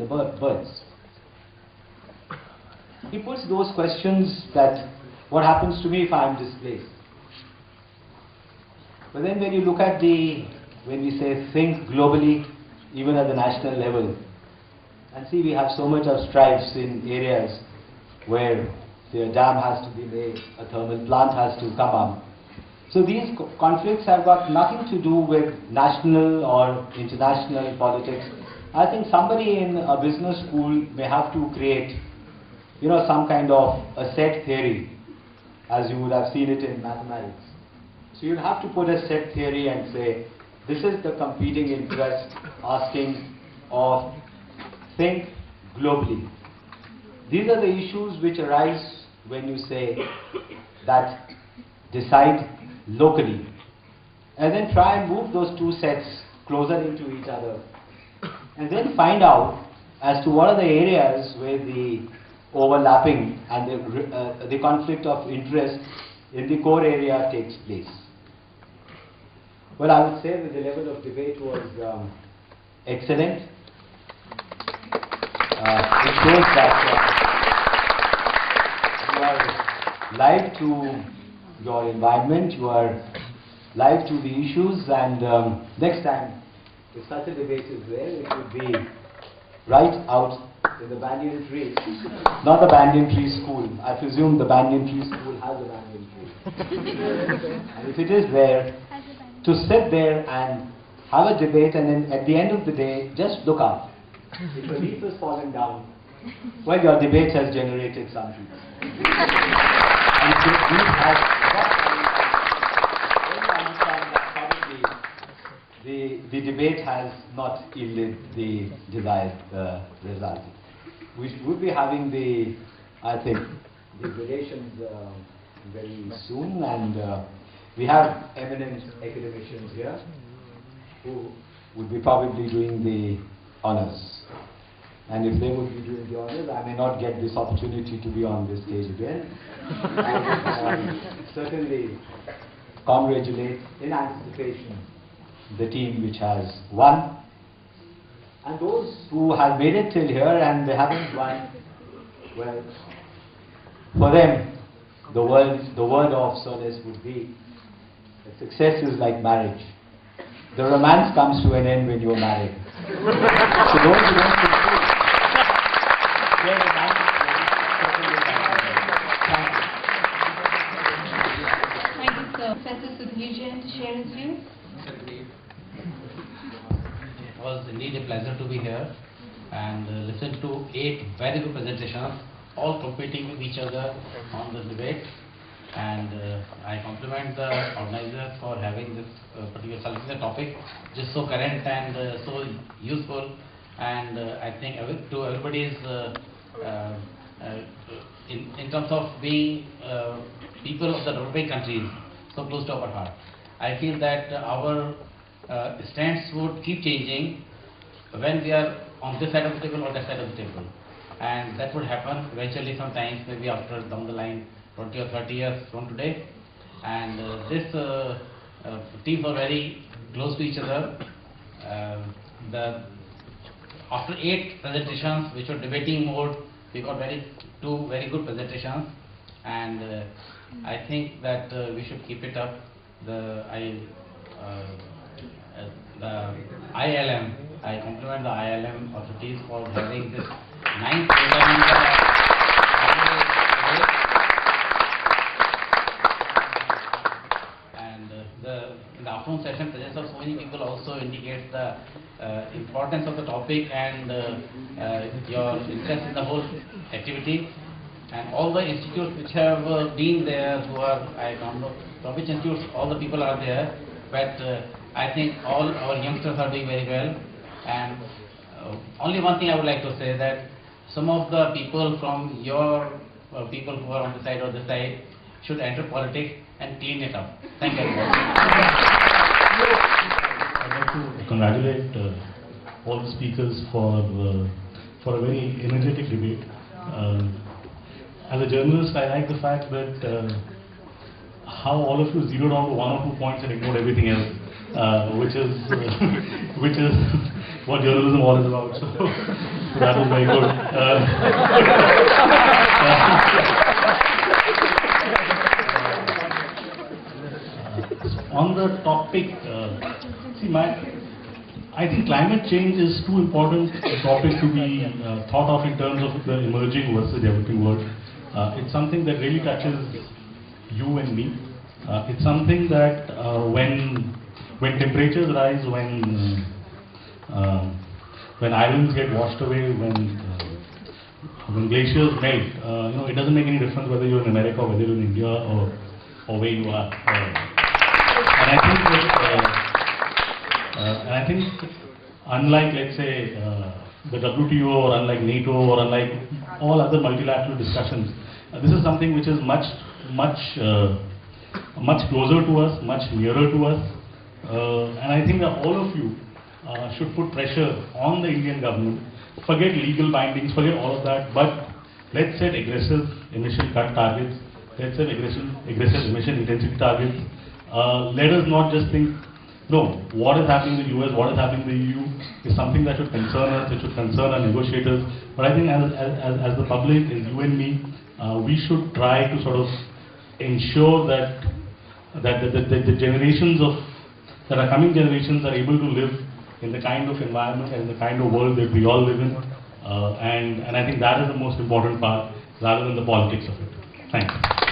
birds. He puts those questions that what happens to me if I am displaced? But then when you look at when we say think globally, even at the national level, and see we have so much of strifes in areas where the dam has to be made, a thermal plant has to come up. So these conflicts have got nothing to do with national or international politics. I think somebody in a business school may have to create, some kind of a set theory, as you would have seen it in mathematics. So you'll have to put a set theory and say, this is the competing interest asking of think globally. These are the issues which arise when you say that decide locally. And then try and move those two sets closer into each other. And then find out as to what are the areas where the overlapping and the conflict of interest in the core area takes place. Well, I would say that the level of debate was excellent. It shows that you are live to your environment, you are live to the issues, and next time, if such a debate is there, it would be right out in the banyan tree, not the banyan tree school. I presume the banyan tree school has a banyan tree. And if it is there, to sit there and have a debate, and then at the end of the day, just look up. If a leaf has fallen down, well, your debate has generated something. And if this leaf has got then you understand that probably the debate has not yielded the desired result. We would be having I think, the relations very soon, and we have eminent academicians here who would be probably doing the honors. And if they would be doing the honors, I may not get this opportunity to be on this stage again. And certainly congratulate in anticipation the team which has won. And those who have made it till here and they haven't won, well, for them, the word of solace would be that success is like marriage. The romance comes to an end when you are married. So those who don't succeed, their romance certainly thank you. Thank you, sir. Professor Sudhir to share his views. It was indeed a pleasure to be here and listen to 8 very good presentations, all competing with each other on the debate. And I compliment the organizers for having this particular selecting the topic, just so current and so useful. And I think to everybody's in terms of being people of the developing countries so close to our heart. I feel that our stance would keep changing when we are on this side of the table or that side of the table, and that would happen eventually sometimes, maybe after down the line 20 or 30 years from today. And this teams are very close to each other. After 8 presentations which were debating mode, we got 2 very good presentations, and I think that we should keep it up. The IILM, I compliment the IILM authorities for having this 9th program. In the afternoon session, presence of so many people also indicates the importance of the topic and your interest in the whole activity. And all the institutes which have been there, I don't know from which institutes all the people are there, but I think all our youngsters are doing very well. And only one thing I would like to say, that some of the people from your people who are on the side or the side should enter politics and clean it up. Thank you very much. I'd like to congratulate all the speakers for a very energetic debate. As a journalist, I like the fact that how all of you zeroed down to 1 or 2 points and ignored everything else, which is what journalism all is about. So, so that was very good. On the topic, I think climate change is too important a topic to be thought of in terms of the emerging versus developing world. It's something that really touches you and me. It's something that when temperatures rise, when islands get washed away, when glaciers melt, it doesn't make any difference whether you're in America or whether you're in India or where you are. And I think unlike, let's say, the WTO, or unlike NATO, or unlike all other multilateral discussions, this is something which is much closer to us, much nearer to us. And I think that all of you should put pressure on the Indian government. Forget legal bindings, forget all of that, but let's set aggressive emission cut targets. Let's set aggressive emission intensity targets. Let us not just think, no, what is happening in the US, what is happening in the EU is something that should concern us, it should concern our negotiators. But I think as the public, as you and me, we should try to sort of ensure that the generations that are coming generations are able to live in the kind of environment and the kind of world that we all live in. And I think that is the most important part rather than the politics of it. Thanks.